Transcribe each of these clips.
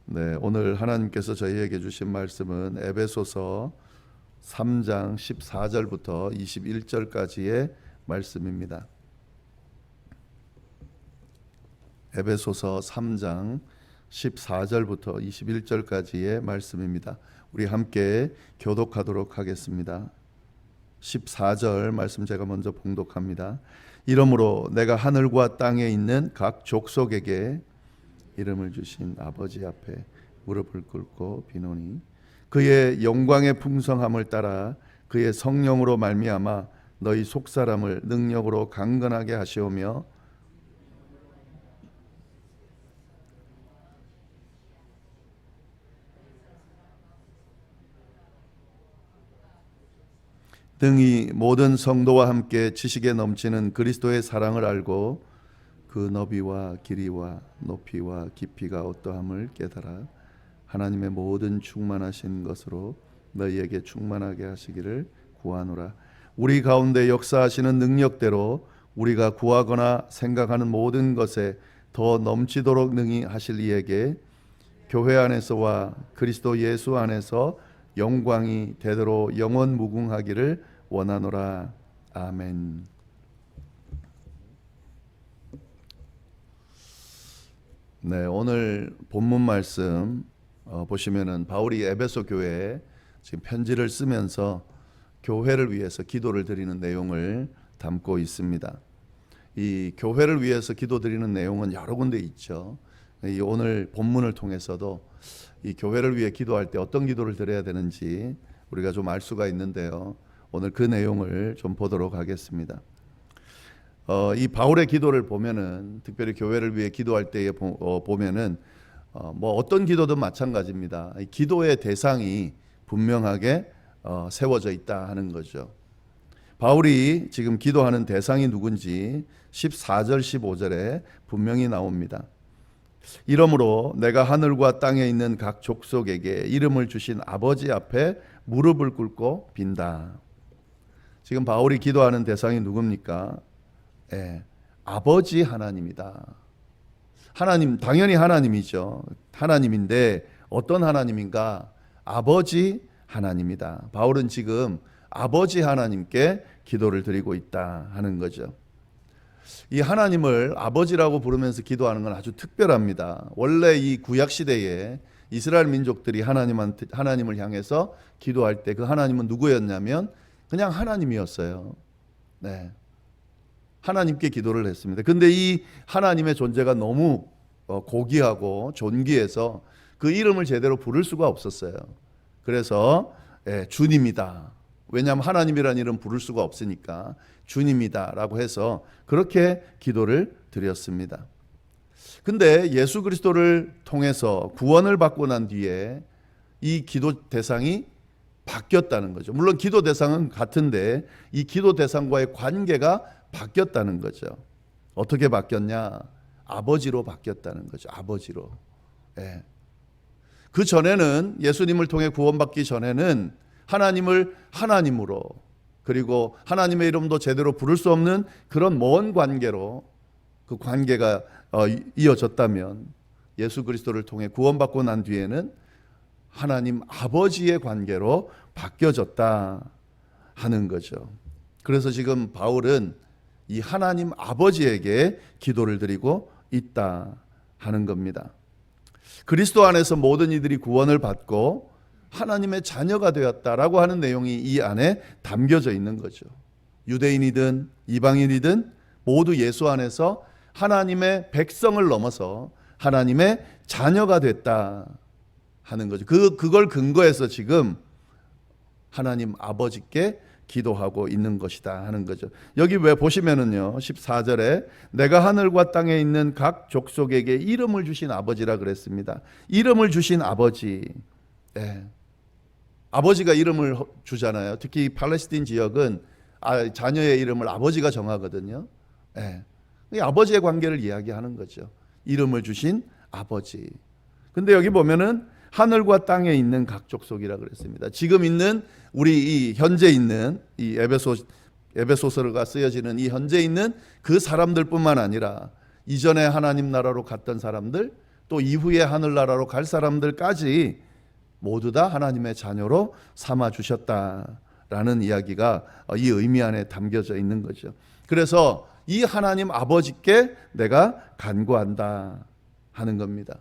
네, 오늘 하나님께서 저희에게 주신 말씀은 에베소서 3장 14절부터 21절까지의 말씀입니다. 에베소서 3장 14절부터 21절까지의 말씀입니다. 우리 함께 교독하도록 하겠습니다. 14절 말씀 제가 먼저 봉독합니다. 이러므로 내가 하늘과 땅에 있는 각 족속에게 이름을 주신 아버지 앞에 무릎을 꿇고 비노니 그의 영광의 풍성함을 따라 그의 성령으로 말미암아 너희 속사람을 능력으로 강건하게 하시오며 등이 모든 성도와 함께 지식에 넘치는 그리스도의 사랑을 알고 그 너비와 길이와 높이와 깊이가 어떠함을 깨달아 하나님의 모든 충만하신 것으로 너희에게 충만하게 하시기를 구하노라. 우리 가운데 역사하시는 능력대로 우리가 구하거나 생각하는 모든 것에 더 넘치도록 능히 하실 이에게 교회 안에서와 그리스도 예수 안에서 영광이 대대로 영원 무궁하기를 원하노라. 아멘. 네, 오늘 본문 말씀 보시면은 바울이 에베소 교회에 지금 편지를 쓰면서 교회를 위해서 기도를 드리는 내용을 담고 있습니다. 이 교회를 위해서 기도드리는 내용은 여러 군데 있죠. 이 오늘 본문을 통해서도 이 교회를 위해 기도할 때 어떤 기도를 드려야 되는지 우리가 좀 알 수가 있는데요. 오늘 그 내용을 좀 보도록 하겠습니다. 이 바울의 기도를 보면은 특별히 교회를 위해 기도할 때에 보면은 뭐 어떤 기도든 마찬가지입니다. 이 기도의 대상이 분명하게 세워져 있다 하는 거죠. 바울이 지금 기도하는 대상이 누군지 14절 15절에 분명히 나옵니다. 이러므로 내가 하늘과 땅에 있는 각 족속에게 이름을 주신 아버지 앞에 무릎을 꿇고 빈다. 지금 바울이 기도하는 대상이 누굽니까? 아버지 하나님이다. 하나님, 당연히 하나님이죠. 하나님인데 어떤 하나님인가? 아버지 하나님이다. 바울은 지금 아버지 하나님께 기도를 드리고 있다 하는 거죠. 이 하나님을 아버지라고 부르면서 기도하는 건 아주 특별합니다. 원래 이 구약 시대에 이스라엘 민족들이 하나님을 향해서 기도할 때 그 하나님은 누구였냐면 그냥 하나님이었어요. 네. 하나님께 기도를 했습니다. 근데 이 하나님의 존재가 너무 고귀하고 존귀해서 그 이름을 제대로 부를 수가 없었어요. 그래서 주님이다. 왜냐하면 하나님이라는 이름 부를 수가 없으니까 주님이다라고 해서 그렇게 기도를 드렸습니다. 근데 예수 그리스도를 통해서 구원을 받고 난 뒤에 이 기도 대상이 바뀌었다는 거죠. 물론 기도 대상은 같은데 이 기도 대상과의 관계가 바뀌었다는 거죠. 어떻게 바뀌었냐? 아버지로 바뀌었다는 거죠. 아버지로. 그 전에는 예수님을 통해 구원받기 전에는 하나님을 하나님으로 그리고 하나님의 이름도 제대로 부를 수 없는 그런 먼 관계로 그 관계가 이어졌다면 예수 그리스도를 통해 구원받고 난 뒤에는 하나님 아버지의 관계로 바뀌어졌다 하는 거죠. 그래서 지금 바울은 이 하나님 아버지에게 기도를 드리고 있다 하는 겁니다. 그리스도 안에서 모든 이들이 구원을 받고 하나님의 자녀가 되었다라고 하는 내용이 이 안에 담겨져 있는 거죠. 유대인이든 이방인이든 모두 예수 안에서 하나님의 백성을 넘어서 하나님의 자녀가 됐다 하는 거죠. 그걸 근거해서 지금 하나님 아버지께 기도하고 있는 것이다 하는 거죠. 여기 왜 보시면은요 14절에 내가 하늘과 땅에 있는 각 족속에게 이름을 주신 아버지라 그랬습니다. 이름을 주신 아버지. 아버지가 이름을 주잖아요. 특히 팔레스틴 지역은 자녀의 이름을 아버지가 정하거든요. 이 아버지의 관계를 이야기하는 거죠. 이름을 주신 아버지. 근데 여기 보면은 하늘과 땅에 있는 각 족속이라 그랬습니다. 지금 있는 우리 이 현재 있는 이 에베소서가 쓰여지는 이 현재 있는 그 사람들뿐만 아니라 이전에 하나님 나라로 갔던 사람들 또 이후에 하늘나라로 갈 사람들까지 모두 다 하나님의 자녀로 삼아 주셨다라는 이야기가 이 의미 안에 담겨져 있는 거죠. 그래서 이 하나님 아버지께 내가 간구한다 하는 겁니다.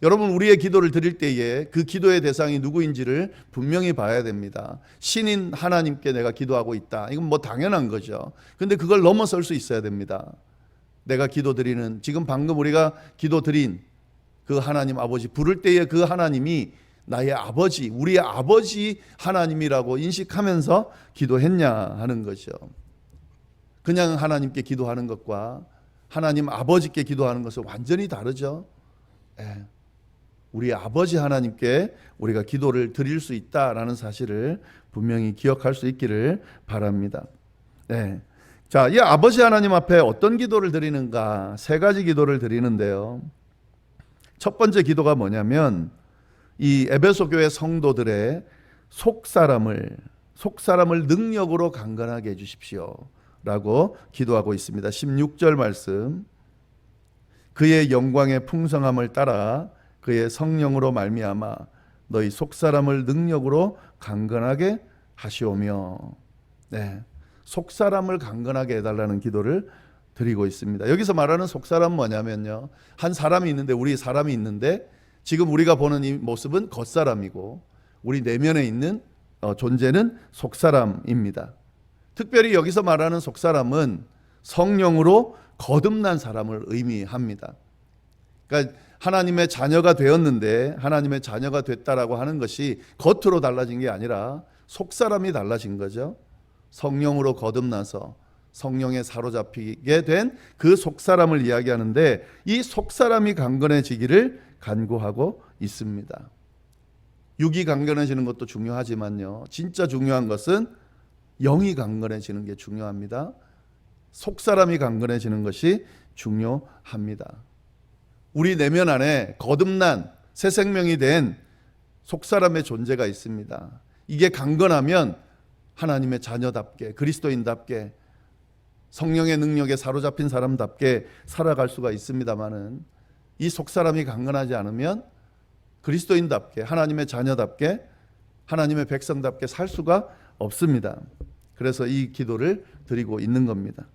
여러분, 우리의 기도를 드릴 때에 그 기도의 대상이 누구인지를 분명히 봐야 됩니다. 신인 하나님께 내가 기도하고 있다, 이건 뭐 당연한 거죠. 근데 그걸 넘어설 수 있어야 됩니다. 내가 기도드리는, 지금 방금 우리가 기도드린 그 하나님 아버지, 부를 때에 그 하나님이 나의 아버지, 우리의 아버지 하나님이라고 인식하면서 기도했냐 하는 거죠. 그냥 하나님께 기도하는 것과 하나님 아버지께 기도하는 것은 완전히 다르죠. 우리 아버지 하나님께 우리가 기도를 드릴 수 있다라는 사실을 분명히 기억할 수 있기를 바랍니다. 자, 이 아버지 하나님 앞에 어떤 기도를 드리는가? 세 가지 기도를 드리는데요. 첫 번째 기도가 뭐냐면 이 에베소 교회 성도들의 속사람을 능력으로 강건하게 해주십시오 라고 기도하고 있습니다. 16절 말씀, 그의 영광의 풍성함을 따라 그의 성령으로 말미암아 너희 속사람을 능력으로 강건하게 하시오며, 속사람을 강건하게 해달라는 기도를 드리고 있습니다. 여기서 말하는 속사람 뭐냐면요, 한 사람이 있는데, 우리 사람이 있는데 지금 우리가 보는 이 모습은 겉사람이고 우리 내면에 있는 존재는 속사람입니다. 특별히 여기서 말하는 속사람은 성령으로 거듭난 사람을 의미합니다. 그러니까 하나님의 자녀가 되었는데, 하나님의 자녀가 됐다라고 하는 것이 겉으로 달라진 게 아니라 속사람이 달라진 거죠. 성령으로 거듭나서 성령에 사로잡히게 된 그 속사람을 이야기하는데, 이 속사람이 강건해지기를 간구하고 있습니다. 육이 강건해지는 것도 중요하지만요, 진짜 중요한 것은 영이 강건해지는 게 중요합니다. 속사람이 강건해지는 것이 중요합니다. 우리 내면 안에 거듭난 새 생명이 된 속사람의 존재가 있습니다. 이게 강건하면 하나님의 자녀답게, 그리스도인답게, 성령의 능력에 사로잡힌 사람답게 살아갈 수가 있습니다마는, 이 속사람이 강건하지 않으면 그리스도인답게, 하나님의 자녀답게, 하나님의 백성답게 살 수가 없습니다. 그래서 이 기도를 드리고 있는 겁니다.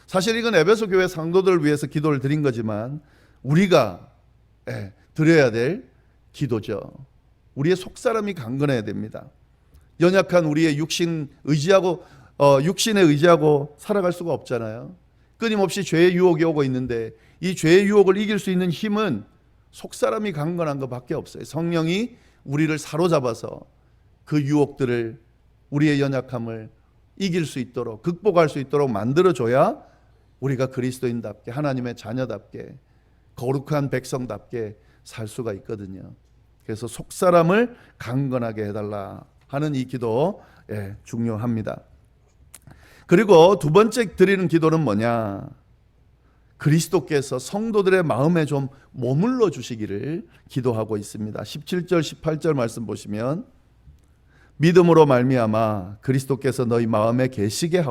사실 이건 에베소 교회 성도들을 위해서 기도를 드린 거지만 우리가 드려야 될 기도죠. 우리의 속사람이 강건해야 됩니다. 연약한 우리의 육신에 의지하고 살아갈 수가 없잖아요. 끊임없이 죄의 유혹이 오고 있는데, 이 죄의 유혹을 이길 수 있는 힘은 속사람이 강건한 것밖에 없어요. 성령이 우리를 사로잡아서 그 유혹들을, 우리의 연약함을 이길 수 있도록, 극복할 수 있도록 만들어줘야 우리가 그리스도인답게, 하나님의 자녀답게, 거룩한 백성답게 살 수가 있거든요. 그래서 속사람을 강건하게 해달라 하는 이 기도 중요합니다. 그리고 두 번째 드리는 기도는 뭐냐? 그리스도께서 성도들의 마음에 좀 머물러 주시기를 기도하고 있습니다. 17절 18절 말씀 보시면, 믿음으로 말미암아 그리스도께서 너희 마음에 계시게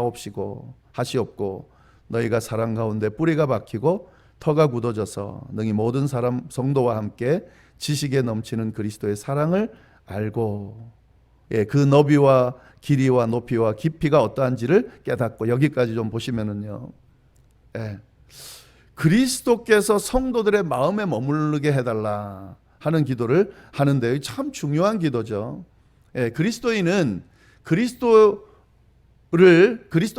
하시옵고 너희가 사랑 가운데 뿌리가 박히고 터가 굳어져서 능히 모든 사람 성도와 함께 지식에 넘치는 그리스도의 사랑을 알고, 그 너비와 길이와 높이와 깊이가 어떠한지를 깨닫고, 여기까지 좀 보시면은요, 그리스도께서 성도들의 마음에 머무르게 해달라 하는 기도를 하는데요, 참 중요한 기도죠. 그리스도인은 그리스도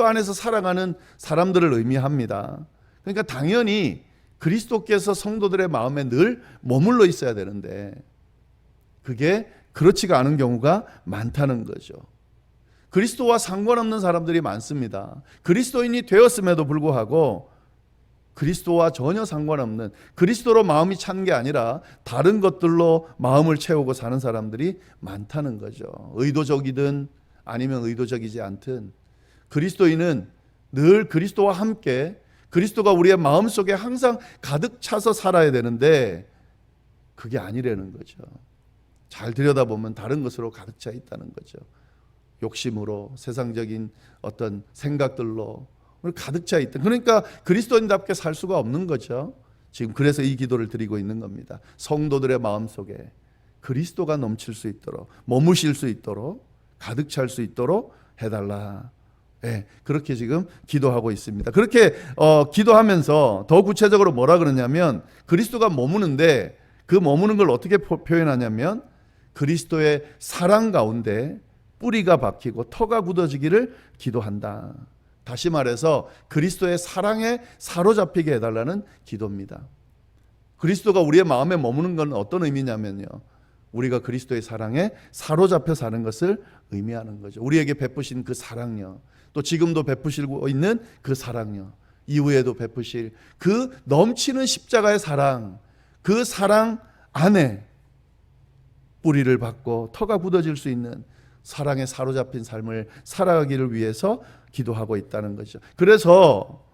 안에서 살아가는 사람들을 의미합니다. 그러니까 당연히 그리스도께서 성도들의 마음에 늘 머물러 있어야 되는데, 그게 그렇지가 않은 경우가 많다는 거죠. 그리스도와 상관없는 사람들이 많습니다. 그리스도인이 되었음에도 불구하고 그리스도와 전혀 상관없는, 그리스도로 마음이 찬 게 아니라 다른 것들로 마음을 채우고 사는 사람들이 많다는 거죠. 의도적이든 아니면 의도적이지 않든 그리스도인은 늘 그리스도와 함께, 그리스도가 우리의 마음속에 항상 가득 차서 살아야 되는데 그게 아니라는 거죠. 잘 들여다보면 다른 것으로 가득 차 있다는 거죠. 욕심으로, 세상적인 어떤 생각들로 가득 차 있다. 그러니까 그리스도인답게 살 수가 없는 거죠. 지금 그래서 이 기도를 드리고 있는 겁니다. 성도들의 마음속에 그리스도가 넘칠 수 있도록, 머무실 수 있도록, 가득 찰 수 있도록 해달라. 네, 그렇게 지금 기도하고 있습니다. 그렇게 기도하면서 더 구체적으로 뭐라 그러냐면, 그리스도가 머무는데 그 머무는 걸 어떻게 표현하냐면, 그리스도의 사랑 가운데 뿌리가 박히고 터가 굳어지기를 기도한다. 다시 말해서 그리스도의 사랑에 사로잡히게 해달라는 기도입니다. 그리스도가 우리의 마음에 머무는 건 어떤 의미냐면요, 우리가 그리스도의 사랑에 사로잡혀 사는 것을 의미하는 거죠. 우리에게 베푸신 그 사랑요, 또 지금도 베푸시고 있는 그 사랑요, 이후에도 베푸실 그 넘치는 십자가의 사랑, 그 사랑 안에 뿌리를 받고 터가 굳어질 수 있는 사랑에 사로잡힌 삶을 살아가기를 위해서 기도하고 있다는 거죠. 그래서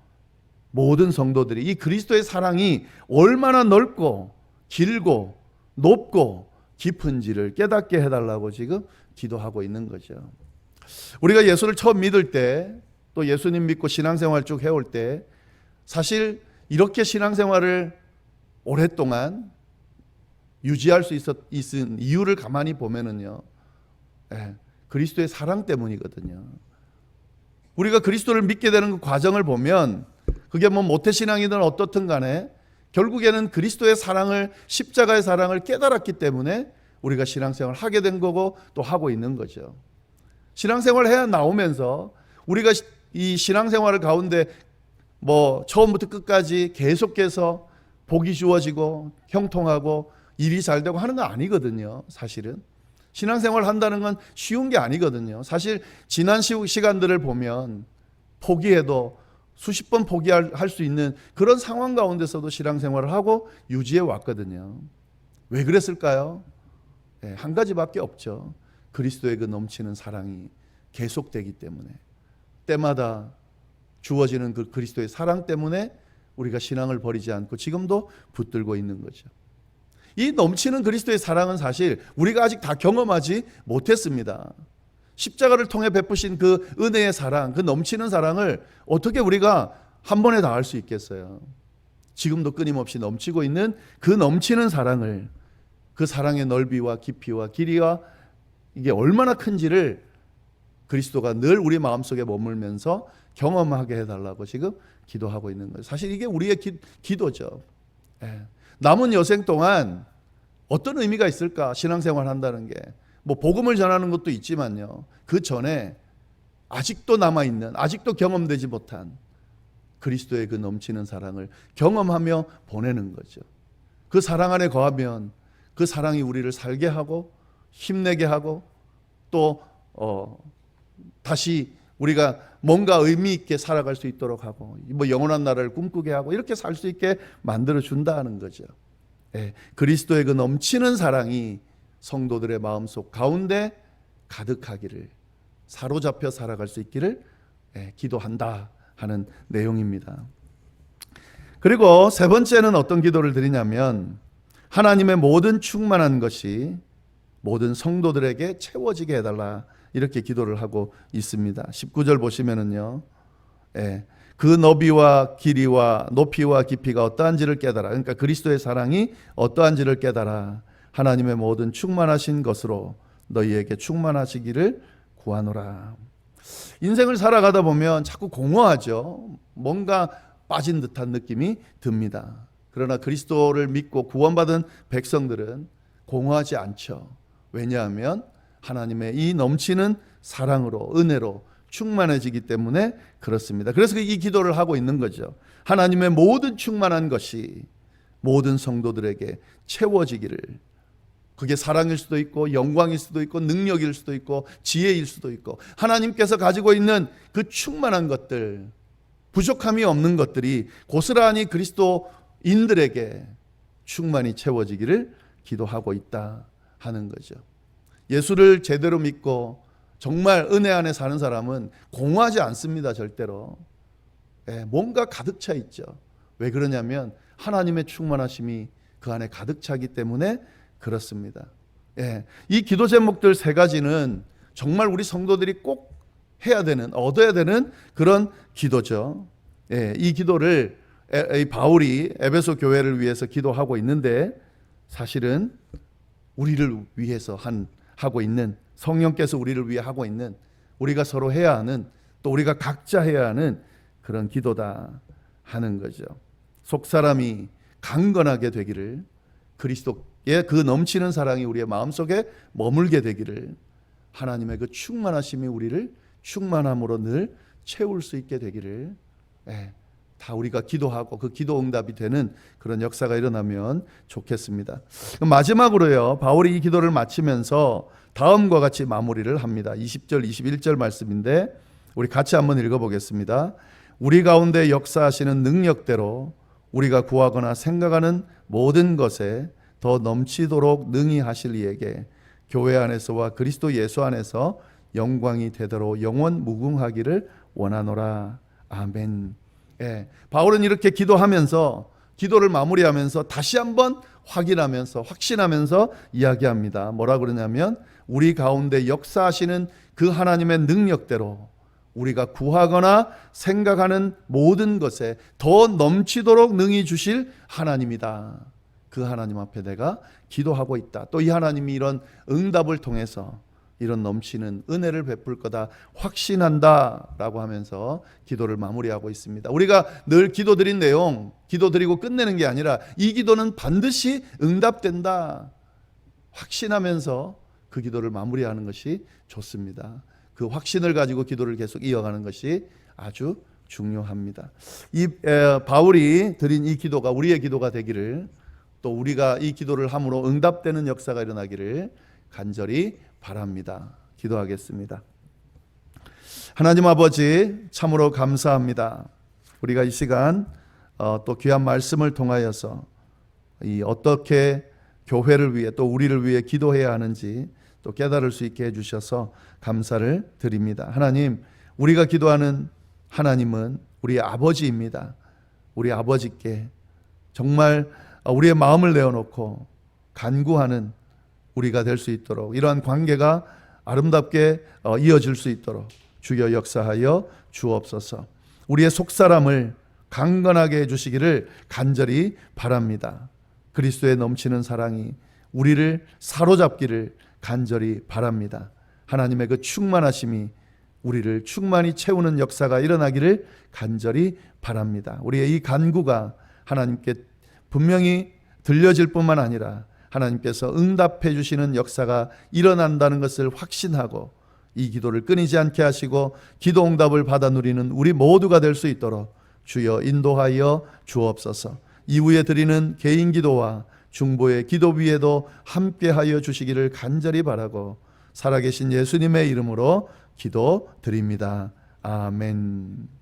모든 성도들이 이 그리스도의 사랑이 얼마나 넓고 길고 높고 깊은지를 깨닫게 해달라고 지금 기도하고 있는 거죠. 우리가 예수를 처음 믿을 때, 또 예수님 믿고 신앙생활 쭉 해올 때, 사실 이렇게 신앙생활을 오랫동안 유지할 수 있은 이유를 가만히 보면은요, 그리스도의 사랑 때문이거든요. 우리가 그리스도를 믿게 되는 그 과정을 보면, 그게 뭐 모태신앙이든 어떻든 간에 결국에는 그리스도의 사랑을, 십자가의 사랑을 깨달았기 때문에 우리가 신앙생활을 하게 된 거고 또 하고 있는 거죠. 신앙생활을 해 나오면서 우리가 이 신앙생활을 가운데 뭐 처음부터 끝까지 계속해서 복이 주어지고 형통하고 일이 잘 되고 하는 건 아니거든요. 사실은 신앙생활을 한다는 건 쉬운 게 아니거든요. 사실 지난 시간들을 보면 포기해도 수십 번 포기할 수 있는 그런 상황 가운데서도 신앙생활을 하고 유지해 왔거든요. 왜 그랬을까요? 한 가지밖에 없죠. 그리스도의 그 넘치는 사랑이 계속되기 때문에, 때마다 주어지는 그 그리스도의 사랑 때문에 우리가 신앙을 버리지 않고 지금도 붙들고 있는 거죠. 이 넘치는 그리스도의 사랑은 사실 우리가 아직 다 경험하지 못했습니다. 십자가를 통해 베푸신 그 은혜의 사랑, 그 넘치는 사랑을 어떻게 우리가 한 번에 다 알 수 있겠어요? 지금도 끊임없이 넘치고 있는 그 넘치는 사랑을, 그 사랑의 넓이와 깊이와 길이와 이게 얼마나 큰지를 그리스도가 늘 우리 마음속에 머물면서 경험하게 해달라고 지금 기도하고 있는 거예요. 사실 이게 우리의 기도죠. 남은 여생 동안 어떤 의미가 있을까? 신앙생활 한다는 게 뭐 복음을 전하는 것도 있지만요, 그 전에 아직도 남아있는, 아직도 경험되지 못한 그리스도의 그 넘치는 사랑을 경험하며 보내는 거죠. 그 사랑 안에 거하면 그 사랑이 우리를 살게 하고 힘내게 하고 또 다시 우리가 뭔가 의미 있게 살아갈 수 있도록 하고 뭐 영원한 나라를 꿈꾸게 하고 이렇게 살 수 있게 만들어 준다는 거죠. 그리스도의 그 넘치는 사랑이 성도들의 마음속 가운데 가득하기를, 사로잡혀 살아갈 수 있기를 기도한다 하는 내용입니다. 그리고 세 번째는 어떤 기도를 드리냐면, 하나님의 모든 충만한 것이 모든 성도들에게 채워지게 해달라, 이렇게 기도를 하고 있습니다. 19절 보시면은요, 그 너비와 길이와 높이와 깊이가 어떠한지를 깨달아. 그러니까 그리스도의 사랑이 어떠한지를 깨달아 하나님의 모든 충만하신 것으로 너희에게 충만하시기를 구하노라. 인생을 살아가다 보면 자꾸 공허하죠. 뭔가 빠진 듯한 느낌이 듭니다. 그러나 그리스도를 믿고 구원받은 백성들은 공허하지 않죠. 왜냐하면 하나님의 이 넘치는 사랑으로, 은혜로 충만해지기 때문에 그렇습니다. 그래서 이 기도를 하고 있는 거죠. 하나님의 모든 충만한 것이 모든 성도들에게 채워지기를. 그게 사랑일 수도 있고 영광일 수도 있고 능력일 수도 있고 지혜일 수도 있고, 하나님께서 가지고 있는 그 충만한 것들, 부족함이 없는 것들이 고스란히 그리스도인들에게 충만히 채워지기를 기도하고 있다 하는 거죠. 예수를 제대로 믿고 정말 은혜 안에 사는 사람은 공허하지 않습니다. 절대로. 뭔가 가득 차 있죠. 왜 그러냐면 하나님의 충만하심이 그 안에 가득 차기 때문에 그렇습니다. 이 기도 제목들 세 가지는 정말 우리 성도들이 꼭 해야 되는, 얻어야 되는 그런 기도죠. 이 기도를 이 바울이 에베소 교회를 위해서 기도하고 있는데 사실은 우리를 위해서 하고 있는, 성령께서 우리를 위해 하고 있는, 우리가 서로 해야 하는, 또 우리가 각자 해야 하는 그런 기도다 하는 거죠. 속사람이 강건하게 되기를, 그리스도의 그 넘치는 사랑이 우리의 마음속에 머물게 되기를, 하나님의 그 충만하심이 우리를 충만함으로 늘 채울 수 있게 되기를, 다 우리가 기도하고 그 기도 응답이 되는 그런 역사가 일어나면 좋겠습니다. 마지막으로요, 바울이 이 기도를 마치면서 다음과 같이 마무리를 합니다. 20절 21절 말씀인데 우리 같이 한번 읽어보겠습니다. 우리 가운데 역사하시는 능력대로 우리가 구하거나 생각하는 모든 것에 더 넘치도록 능히 하실 이에게 교회 안에서와 그리스도 예수 안에서 영광이 되도록 영원 무궁하기를 원하노라. 아멘. 바울은 이렇게 기도하면서, 기도를 마무리하면서 다시 한번 확인하면서, 확신하면서 이야기합니다. 뭐라 그러냐면 우리 가운데 역사하시는 그 하나님의 능력대로 우리가 구하거나 생각하는 모든 것에 더 넘치도록 능히 주실 하나님이다. 그 하나님 앞에 내가 기도하고 있다. 또 이 하나님이 이런 응답을 통해서 이런 넘치는 은혜를 베풀 거다 확신한다 라고 하면서 기도를 마무리하고 있습니다. 우리가 늘 기도드린 내용, 기도드리고 끝내는 게 아니라 이 기도는 반드시 응답된다 확신하면서 그 기도를 마무리하는 것이 좋습니다. 그 확신을 가지고 기도를 계속 이어가는 것이 아주 중요합니다. 이 바울이 드린 이 기도가 우리의 기도가 되기를, 또 우리가 이 기도를 함으로 응답되는 역사가 일어나기를 간절히 바랍니다. 기도하겠습니다. 하나님 아버지, 참으로 감사합니다. 우리가 이 시간 또 귀한 말씀을 통하여서 어떻게 교회를 위해 또 우리를 위해 기도해야 하는지 또 깨달을 수 있게 해주셔서 감사를 드립니다. 하나님, 우리가 기도하는 하나님은 우리 아버지입니다. 우리 아버지께 정말 우리의 마음을 내어놓고 간구하는 우리가 될 수 있도록, 이러한 관계가 아름답게 이어질 수 있도록 주여 역사하여 주옵소서. 우리의 속사람을 강건하게 해주시기를 간절히 바랍니다. 그리스도의 넘치는 사랑이 우리를 사로잡기를 간절히 바랍니다. 하나님의 그 충만하심이 우리를 충만히 채우는 역사가 일어나기를 간절히 바랍니다. 우리의 이 간구가 하나님께 분명히 들려질 뿐만 아니라 하나님께서 응답해 주시는 역사가 일어난다는 것을 확신하고 이 기도를 끊이지 않게 하시고 기도 응답을 받아 누리는 우리 모두가 될 수 있도록 주여 인도하여 주옵소서. 이후에 드리는 개인 기도와 중보의 기도 위에도 함께하여 주시기를 간절히 바라고 살아계신 예수님의 이름으로 기도드립니다. 아멘.